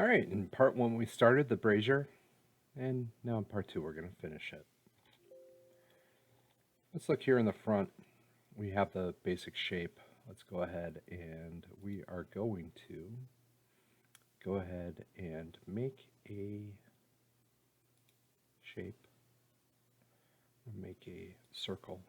All right, in part one we started the brazier, and now in part two we're going to finish it. Let's look here in the front. We have the basic shape. Let's go ahead and we are going to go ahead and make a shape. Make a circle.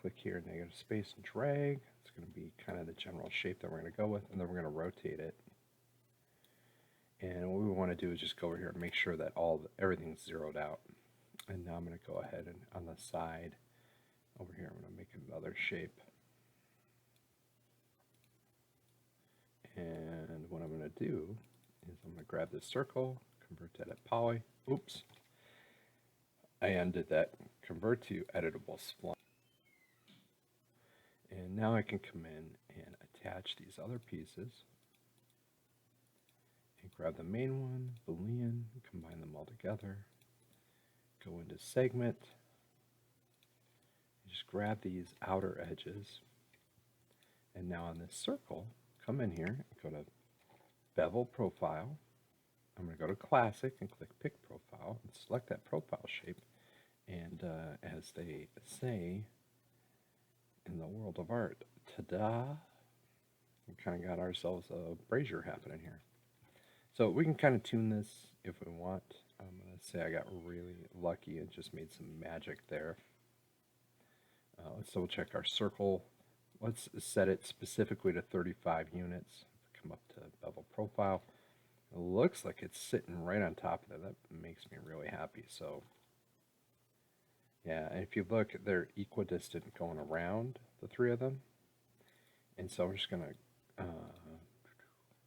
Click here, negative space, and drag. It's going to be kind of the general shape that we're going to go with, and then we're going to rotate it. And what we want to do is just go over here and make sure that everything's zeroed out. And now I'm going to go ahead and on the side over here, I'm going to make another shape. And what I'm going to do is I'm going to grab this circle, convert that at poly. Oops. I undid that. Convert to editable spline. And now I can come in and attach these other pieces. And grab the main one, Boolean, combine them all together. Go into segment. Just grab these outer edges. And now on this circle, come in here, go to Bevel Profile. I'm going to go to Classic and click Pick Profile and select that profile shape. And as they say in the world of art, ta-da! We kind of got ourselves a brazier happening here. So we can kind of tune this if we want. I'm going to say I got really lucky and just made some magic there. Let's double check our circle. Let's set it specifically to 35 units. Come up to Bevel Profile. It looks like it's sitting right on top of it. That makes me really happy. So yeah, and if you look, they're equidistant going around, the three of them. And so I'm just going to,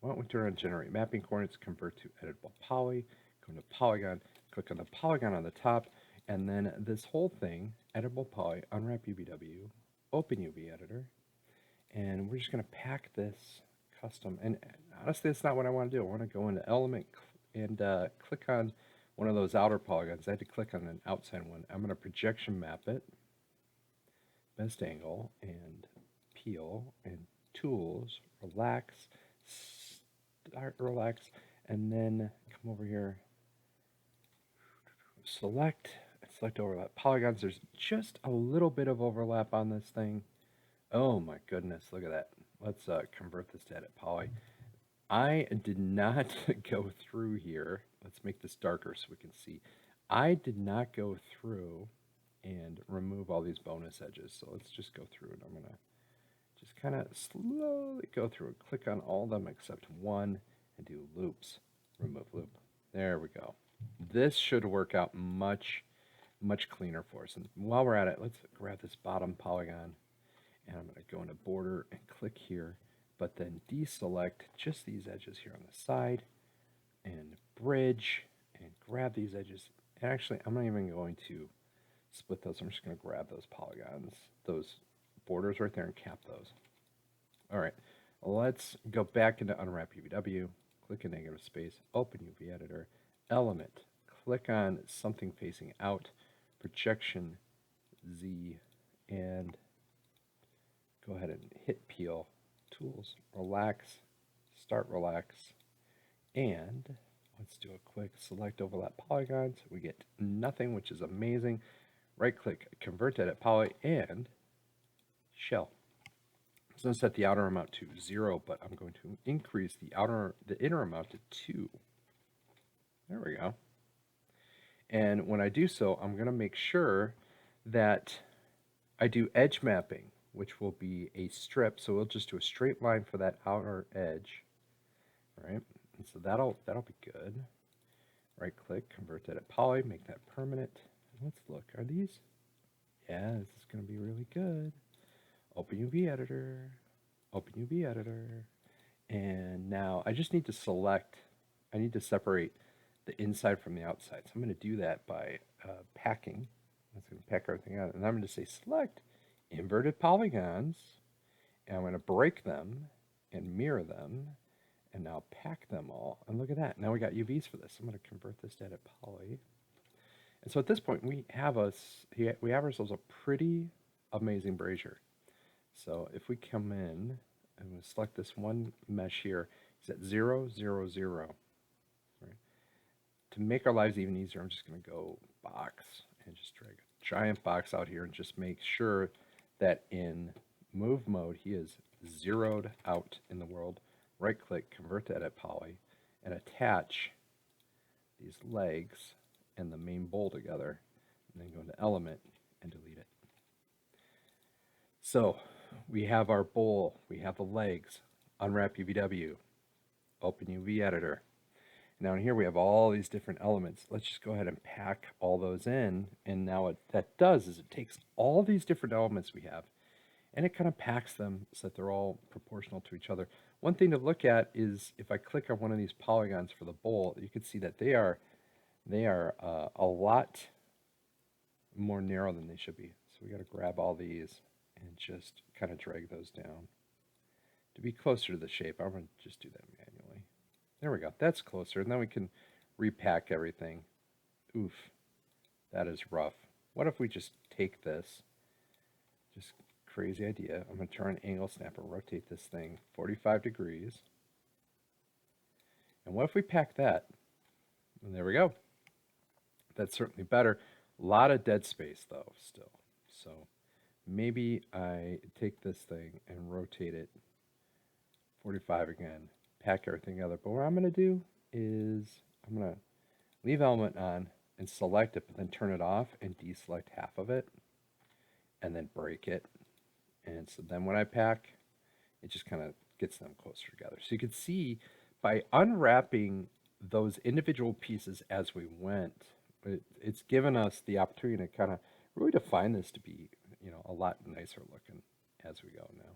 why don't we turn on Generate Mapping Coordinates, convert to Editable Poly, go into Polygon, click on the polygon on the top, and then this whole thing, Editable Poly, Unwrap UVW, Open UV Editor, and we're just going to pack this custom. And honestly, that's not what I want to do. I want to go into Element and click on one of those outer polygons. I had to click on an outside one. I'm going to projection map it, best angle, and peel, and tools, relax, start relax, and then come over here, select overlap polygons. There's just a little bit of overlap on this thing. Oh my goodness, look at that. Let's convert this to edit poly. I did not go through here. Let's make this darker so we can see. I did not go through and remove all these bonus edges. So let's just go through and I'm going to just kind of slowly go through and click on all of them except one and do loops. Remove loop. There we go. This should work out much cleaner for us. And while we're at it, let's grab this bottom polygon and I'm going to go into border and click here, but then deselect just these edges here on the side and bridge and grab these edges. And actually, I'm not even going to split those. I'm just going to grab those polygons, those borders right there and cap those. All right, let's go back into Unwrap UVW, click in negative space, open UV editor, element, click on something facing out, projection Z, and go ahead and hit peel, tools, relax, start relax, and let's do a quick select overlap polygons. We get nothing, which is amazing. Right click, convert to edit poly, and shell. So I'm going to set the outer amount to 0, but I'm going to increase the inner amount to 2. There we go. And when I do so, I'm going to make sure that I do edge mapping, which will be a strip. So we'll just do a straight line for that outer edge, right? And so that'll be good. Right click, convert that at poly, make that permanent. Let's look, are these? Yeah, this is going to be really good. Open UV editor, open UV editor. And now I just need to select, I need to separate the inside from the outside. So I'm going to do that by packing. That's going to pack everything out. And I'm going to say select inverted polygons. And I'm going to break them and mirror them. And now pack them all. And look at that. Now we got UVs for this. I'm going to convert this to edit poly. And so at this point, we have ourselves a pretty amazing brazier. So if we come in and we select this one mesh here, He's at 0, 0, 0. Right? To make our lives even easier, I'm just going to go box and just drag a giant box out here and just make sure that in move mode, he is zeroed out in the world. Right click, convert to edit poly, and attach these legs and the main bowl together, and then go into element and delete it. So we have our bowl, we have the legs, unwrap UVW, open UV editor. Now in here we have all these different elements. Let's just go ahead and pack all those in. And now what that does is it takes all these different elements we have and it kind of packs them so that they're all proportional to each other. One thing to look at is if I click on one of these polygons for the bowl, you can see that they are a lot more narrow than they should be. So we got to grab all these and just kind of drag those down to be closer to the shape. I'm going to just do that manually. There we go. That's closer. And then we can repack everything. Oof, that is rough. What if we just take this, just crazy idea. I'm going to turn angle snap and rotate this thing 45 degrees. And what if we pack that? And there we go. That's certainly better. A lot of dead space though still. So maybe I take this thing and rotate it 45 again, pack everything together. But what I'm going to do is I'm going to leave element on and select it, but then turn it off and deselect half of it and then break it. And so then when I pack, it just kind of gets them closer together. So you can see by unwrapping those individual pieces as we went, it's given us the opportunity to kind of really define this to be, a lot nicer looking as we go now.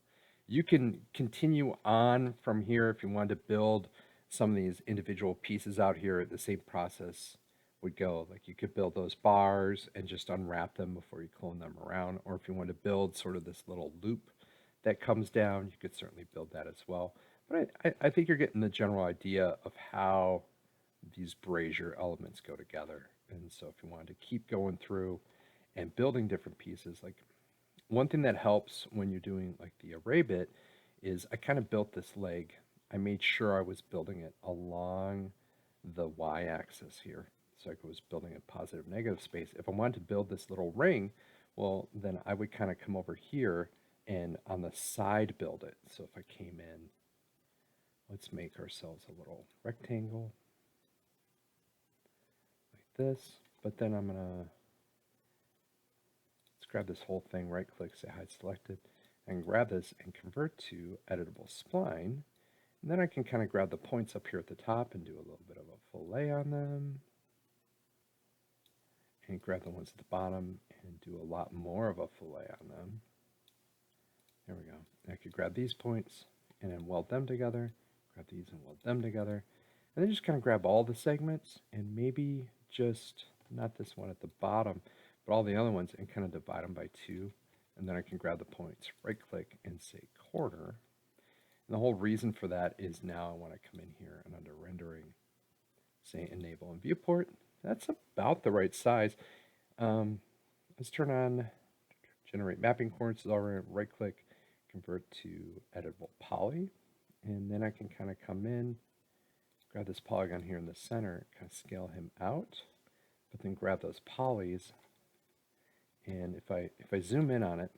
You can continue on from here if you wanted to build some of these individual pieces out here. The same process would go. Like you could build those bars and just unwrap them before you clone them around. Or if you want to build sort of this little loop that comes down, you could certainly build that as well. But I think you're getting the general idea of how these Brazier elements go together. And so if you wanted to keep going through and building different pieces, like one thing that helps when you're doing like the array bit is I kind of built this leg. I made sure I was building it along the y-axis here. So I was building a positive negative space. If I wanted to build this little ring, well, then I would kind of come over here and on the side build it. So if I came in, let's make ourselves a little rectangle like this. But then I'm going to, let's grab this whole thing, right click, say hide selected, and grab this and convert to editable spline. And then I can kind of grab the points up here at the top and do a little bit of a fillet on them. And grab the ones at the bottom and do a lot more of a fillet on them. There we go. I could grab these points and then weld them together, grab these and weld them together, and then just kind of grab all the segments and maybe just, not this one at the bottom, but all the other ones and kind of divide them by 2. And then I can grab the points, right click and say corner. And the whole reason for that is now I want to come in here and under rendering, say enable and viewport. That's about the right size. Let's turn on generate mapping coordinates. Right click, convert to editable poly. And then I can kind of come in, grab this polygon here in the center, kind of scale him out, but then grab those polys. And if I zoom in on it,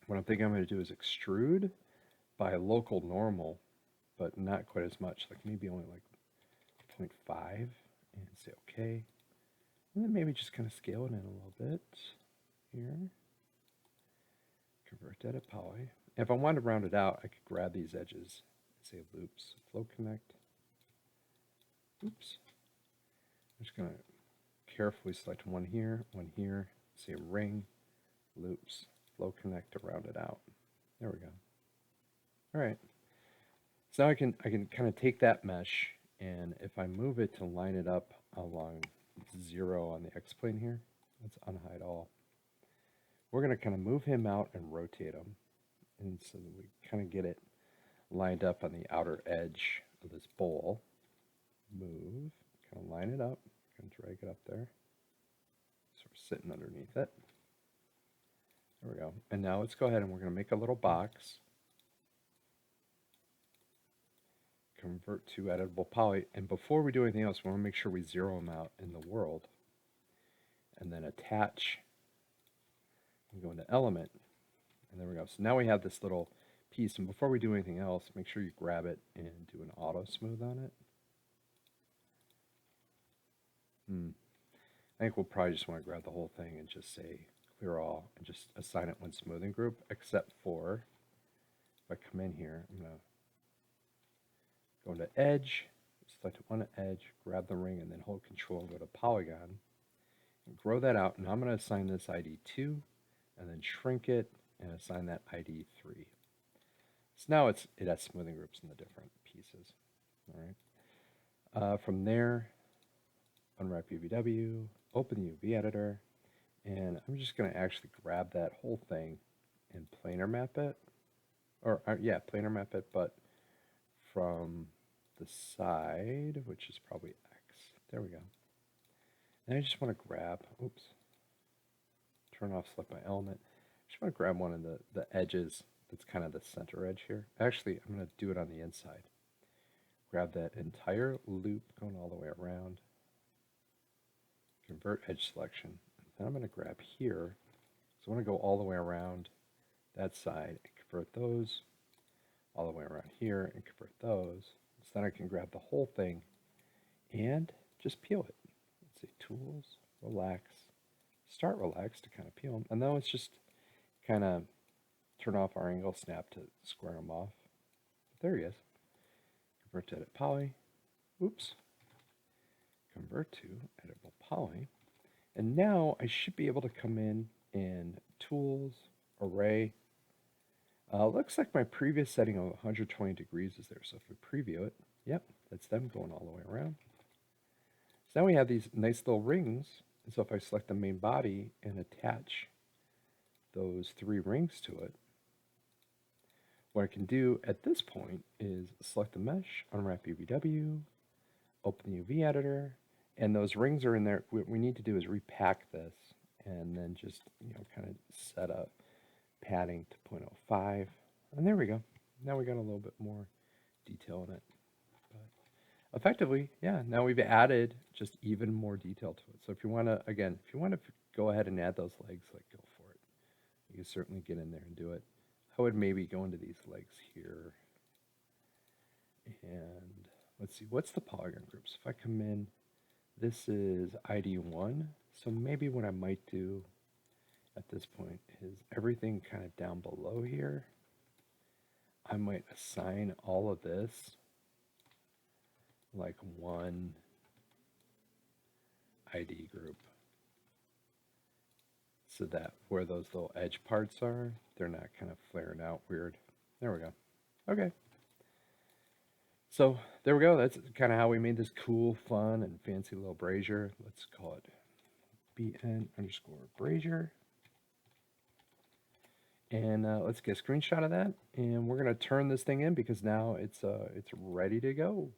what I'm thinking I'm going to do is extrude by local normal, but not quite as much, like maybe only like 0.5, and say okay. And then maybe just kind of scale it in a little bit here. Convert that to poly. And if I wanted to round it out, I could grab these edges and say loops, flow connect. Oops. I'm just going to carefully select one here, say ring, loops, flow connect to round it out. There we go. All right. So now I can kind of take that mesh, and if I move it to line it up along 0 on the X-plane here, let's unhide all. We're going to kind of move him out and rotate him, and so that we kind of get it lined up on the outer edge of this bowl. Move, kind of line it up, kind of drag it up there. So we're sitting underneath it. There we go. And now let's go ahead and we're going to make a little box. convert to editable poly. And before we do anything else, we want to make sure we zero them out in the world. And then attach. And go into element. And there we go. So now we have this little piece. And before we do anything else, make sure you grab it and do an auto smooth on it. I think we'll probably just want to grab the whole thing and just say clear all and just assign it one smoothing group, except for if I come in here, I'm going to go into edge, select one edge, grab the ring, and then hold control and go to polygon and grow that out. And I'm going to assign this ID 2 and then shrink it and assign that ID 3. So now it has smoothing groups in the different pieces. All right. From there, unwrap UVW, open the UV editor, and I'm just going to actually grab that whole thing and planar map it. Or yeah, planar map it, but from the side, which is probably X. There we go. And I just want to grab, oops, turn off select my element. I just want to grab one of the edges that's kind of the center edge here. Actually, I'm going to do it on the inside. Grab that entire loop going all the way around. Convert edge selection. Then I'm going to grab here. So I want to go all the way around that side and convert those all the way around here and convert those. So then I can grab the whole thing and just peel it. Let's see, tools, relax, start relax to kind of peel them. And then let's just kind of turn off our angle snap to square them off. There he is. Convert to edit poly. Oops. Convert to editable poly. And now I should be able to come in tools, array. Looks like my previous setting of 120 degrees is there. So if we preview it, yep, that's them going all the way around. So now we have these nice little rings. And so if I select the main body and attach those 3 rings to it, what I can do at this point is select the mesh, unwrap UVW, open the UV editor, and those rings are in there. What we need to do is repack this and then just, kind of set up padding to 0.05. And there we go. Now we got a little bit more detail in it. But effectively, yeah, now we've added just even more detail to it. So if you want to, again, if you want to go ahead and add those legs, like, go for it. You can certainly get in there and do it. I would maybe go into these legs here. And let's see, what's the polygon groups? If I come in, this is ID 1. So maybe what I might do at this point is everything kind of down below here. I might assign all of this like one ID group, so that where those little edge parts are, they're not kind of flaring out weird. There we go. Okay. So there we go. That's kind of how we made this cool, fun, and fancy little brazier. Let's call it BN_brazier. And let's get a screenshot of that. And we're going to turn this thing in because now it's ready to go.